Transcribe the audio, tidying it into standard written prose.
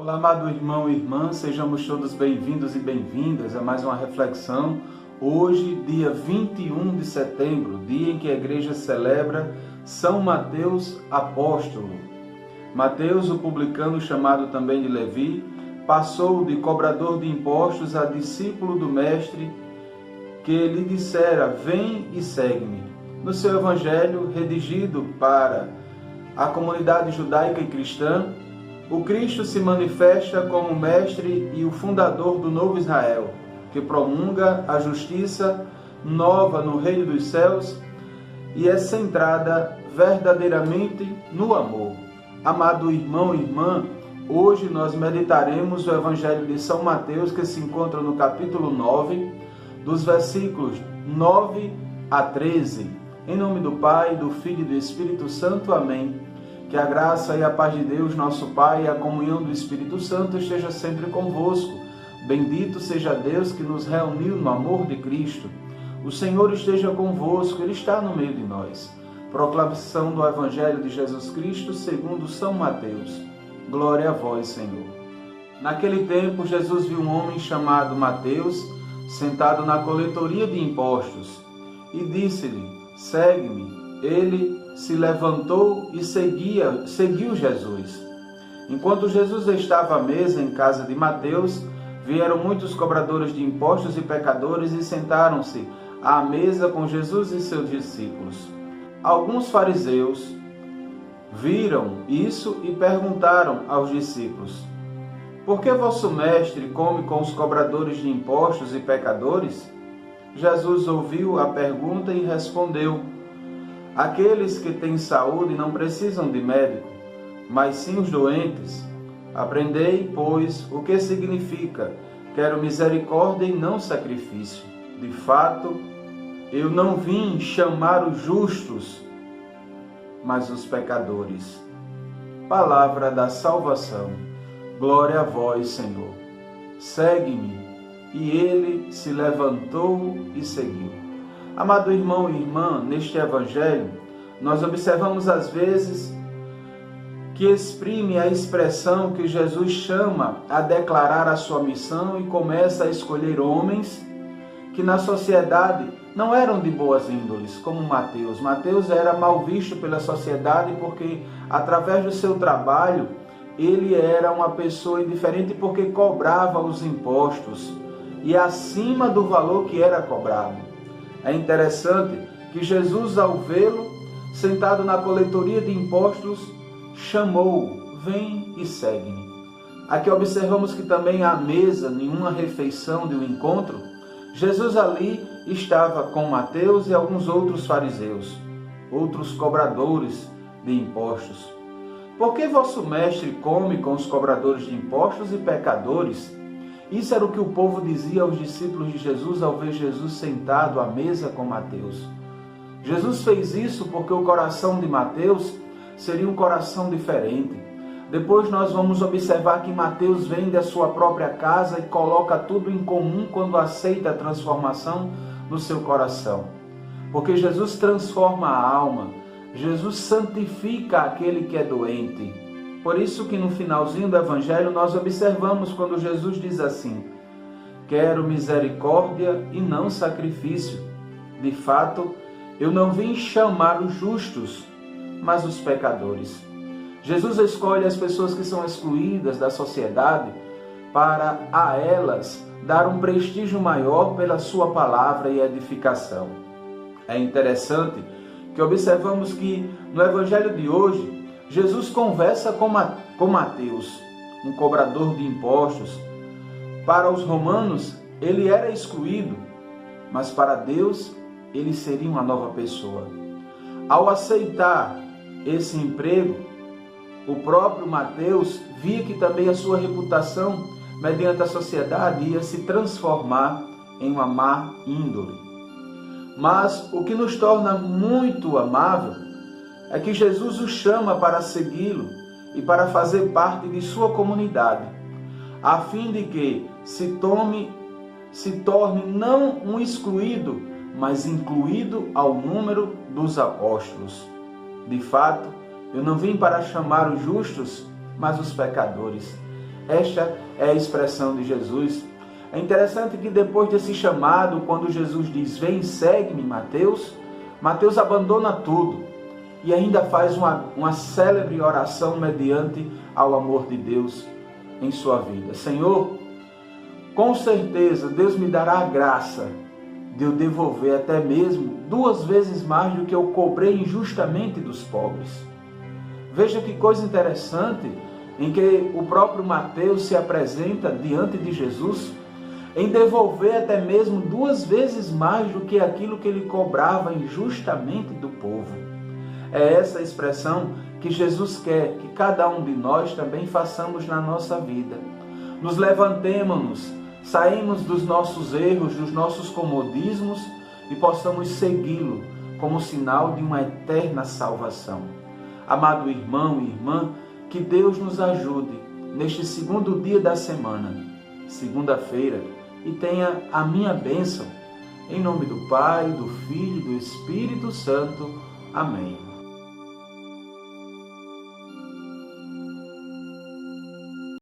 Olá, amado irmão e irmã, sejamos todos bem-vindos e bem-vindas a mais uma reflexão. Hoje, dia 21 de setembro, dia em que a igreja celebra São Mateus Apóstolo. Mateus, o publicano chamado também de Levi, passou de cobrador de impostos a discípulo do mestre, que lhe dissera: vem e segue-me. No seu evangelho, redigido para a comunidade judaica e cristã, o Cristo se manifesta como o mestre e o fundador do novo Israel, que promulga a justiça nova no reino dos céus e é centrada verdadeiramente no amor. Amado irmão e irmã, hoje nós meditaremos o Evangelho de São Mateus, que se encontra no capítulo 9, dos versículos 9 a 13. Em nome do Pai, do Filho e do Espírito Santo. Amém. Que a graça e a paz de Deus, nosso Pai, e a comunhão do Espírito Santo esteja sempre convosco. Bendito seja Deus que nos reuniu no amor de Cristo. O Senhor esteja convosco, Ele está no meio de nós. Proclamação do Evangelho de Jesus Cristo segundo São Mateus. Glória a vós, Senhor. Naquele tempo, Jesus viu um homem chamado Mateus, sentado na coletoria de impostos, e disse-lhe: segue-me. Ele se levantou e seguiu Jesus. Enquanto Jesus estava à mesa em casa de Mateus, vieram muitos cobradores de impostos e pecadores e sentaram-se à mesa com Jesus e seus discípulos. Alguns fariseus viram isso e perguntaram aos discípulos: por que vosso mestre come com os cobradores de impostos e pecadores? Jesus ouviu a pergunta e respondeu: aqueles que têm saúde não precisam de médico, mas sim os doentes. Aprendei, pois, o que significa: quero misericórdia e não sacrifício. De fato, eu não vim chamar os justos, mas os pecadores. Palavra da salvação. Glória a vós, Senhor. Segue-me. E ele se levantou e seguiu. Amado irmão e irmã, neste Evangelho, nós observamos às vezes que exprime a expressão que Jesus chama a declarar a sua missão e começa a escolher homens que na sociedade não eram de boas índoles, como Mateus. Mateus era mal visto pela sociedade porque, através do seu trabalho, ele era uma pessoa indiferente porque cobrava os impostos e acima do valor que era cobrado. É interessante que Jesus, ao vê-lo sentado na coletoria de impostos, chamou: vem e segue-me. Aqui observamos que também à mesa, nenhuma refeição de um encontro, Jesus ali estava com Mateus e alguns outros fariseus, outros cobradores de impostos. Por que vosso mestre come com os cobradores de impostos e pecadores? Isso era o que o povo dizia aos discípulos de Jesus ao ver Jesus sentado à mesa com Mateus. Jesus fez isso porque o coração de Mateus seria um coração diferente. Depois nós vamos observar que Mateus vem da sua própria casa e coloca tudo em comum quando aceita a transformação no seu coração. Porque Jesus transforma a alma, Jesus santifica aquele que é doente. Por isso que no finalzinho do Evangelho nós observamos quando Jesus diz assim: quero misericórdia e não sacrifício. De fato, eu não vim chamar os justos, mas os pecadores. Jesus escolhe as pessoas que são excluídas da sociedade para a elas dar um prestígio maior pela sua palavra e edificação. É interessante que observamos que no Evangelho de hoje, Jesus conversa com Mateus, um cobrador de impostos. Para os romanos, ele era excluído, mas para Deus, ele seria uma nova pessoa. Ao aceitar esse emprego, o próprio Mateus via que também a sua reputação, mediante a sociedade, ia se transformar em uma má índole. Mas o que nos torna muito amável é que Jesus o chama para segui-lo e para fazer parte de sua comunidade, a fim de que se torne não um excluído, mas incluído ao número dos apóstolos. De fato, eu não vim para chamar os justos, mas os pecadores. Esta é a expressão de Jesus. É interessante que depois desse chamado, quando Jesus diz, vem, segue-me, Mateus abandona tudo e ainda faz uma célebre oração mediante ao amor de Deus em sua vida. Senhor, com certeza Deus me dará a graça de eu devolver até mesmo 2 vezes mais do que eu cobrei injustamente dos pobres. Veja que coisa interessante em que o próprio Mateus se apresenta diante de Jesus em devolver até mesmo 2 vezes mais do que aquilo que ele cobrava injustamente do povo. É essa a expressão que Jesus quer que cada um de nós também façamos na nossa vida. Nos levantemos, saímos dos nossos erros, dos nossos comodismos e possamos segui-lo como sinal de uma eterna salvação. Amado irmão e irmã, que Deus nos ajude neste segundo dia da semana, segunda-feira, e tenha a minha bênção. Em nome do Pai, do Filho e do Espírito Santo. Amém.